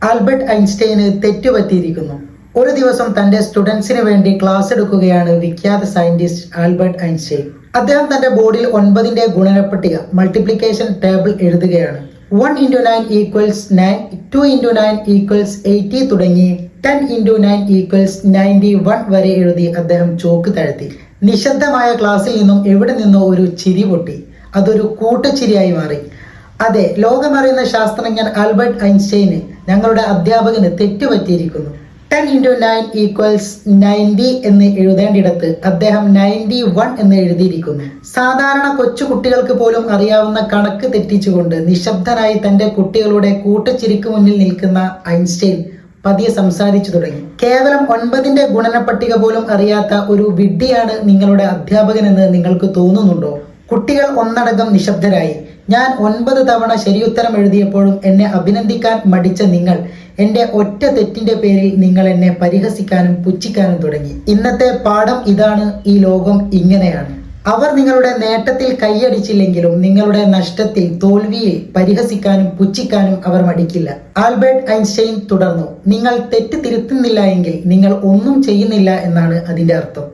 Albert ഐൻസ്റ്റൈന് തെറ്റുപറ്റിയിരിക്കുന്നു. ഒരു ദിവസം തന്റെ സ്റ്റുഡൻസിന് വേണ്ടി ക്ലാസ് എടുക്കുകയാണ് വിഖ്യാത സയന്റിസ്റ്റ് ആൽബർട്ട് ഐൻസ്റ്റൈൻ. അദ്ദേഹം തന്റെ ബോർഡിൽ 9ന്റെ ഗുണനപ്പട്ടിക മൾട്ടിപ്ലിക്കേഷൻ ടേബിൾ എഴുതുകയാണ്. 1 × 9 = 9, 2 × 9 = 80 തുടങ്ങി 10 × 9 = 91 വരെ എഴുതി അദ്ദേഹം ചോക്ക് താഴ്ത്തി. നിശബ്ദമായ ക്ലാസ്സിൽ നിന്നും എവിടെ നിന്നോ ഒരു ചിരി പൊട്ടി. അതൊരു കൂട്ടച്ചിരിയായി മാറി. അതെ, ലോകമറിയുന്ന ശാസ്ത്രജ്ഞൻ ആൽബർട്ട് ഐൻസ്റ്റൈന്, ഞങ്ങളുടെ അധ്യാപകന് തെറ്റുപറ്റിയിരിക്കുന്നു. 10 × 9 = 90 എന്ന് എഴുതേണ്ടിടത്ത് അദ്ദേഹം 91 എന്ന് എഴുതിയിരിക്കുന്നു. സാധാരണ കൊച്ചു കുട്ടികൾക്ക് പോലും അറിയാവുന്ന കണക്ക് തെറ്റിച്ചുകൊണ്ട് നിശബ്ദനായി തന്റെ കുട്ടികളുടെ കൂട്ടച്ചിരിക്ക് മുന്നിൽ നിൽക്കുന്ന ഐൻസ്റ്റൈൻ പതിയെ സംസാരിച്ചു തുടങ്ങി. കേവലം 9ന്റെ ഗുണനപ്പട്ടിക പോലും അറിയാത്ത ഒരു വിഡ്ഢിയാണ് നിങ്ങളുടെ അധ്യാപകനെന്ന് നിങ്ങൾക്ക് തോന്നുന്നുണ്ടോ? കുട്ടികൾ ഒന്നടങ്കം നിശബ്ദരായി. ഞാൻ 9 തവണ ശരിയുത്തരം എഴുതിയപ്പോഴും എന്നെ അഭിനന്ദിക്കാൻ മടിച്ച നിങ്ങൾ, എന്റെ ഒറ്റ തെറ്റിന്റെ പേരിൽ നിങ്ങൾ എന്നെ പരിഹസിക്കാനും പുച്ഛിക്കാനും തുടങ്ങി. ഇന്നത്തെ പാഠം ഇതാണ്, ഈ ലോകം ഇങ്ങനെയാണ്. അവർ നിങ്ങളുടെ നേട്ടത്തിൽ കൈയടിച്ചില്ലെങ്കിലും നിങ്ങളുടെ നഷ്ടത്തിൽ, തോൽവിയിൽ പരിഹസിക്കാനും പുച്ഛിക്കാനും അവർ മടിക്കില്ല. ആൽബർട്ട് ഐൻസ്റ്റൈൻ തുടർന്നു, നിങ്ങൾ തെറ്റ് തിരുത്തുന്നില്ല എങ്കിൽ നിങ്ങൾ ഒന്നും ചെയ്യുന്നില്ല എന്നാണ് അതിന്റെ അർത്ഥം.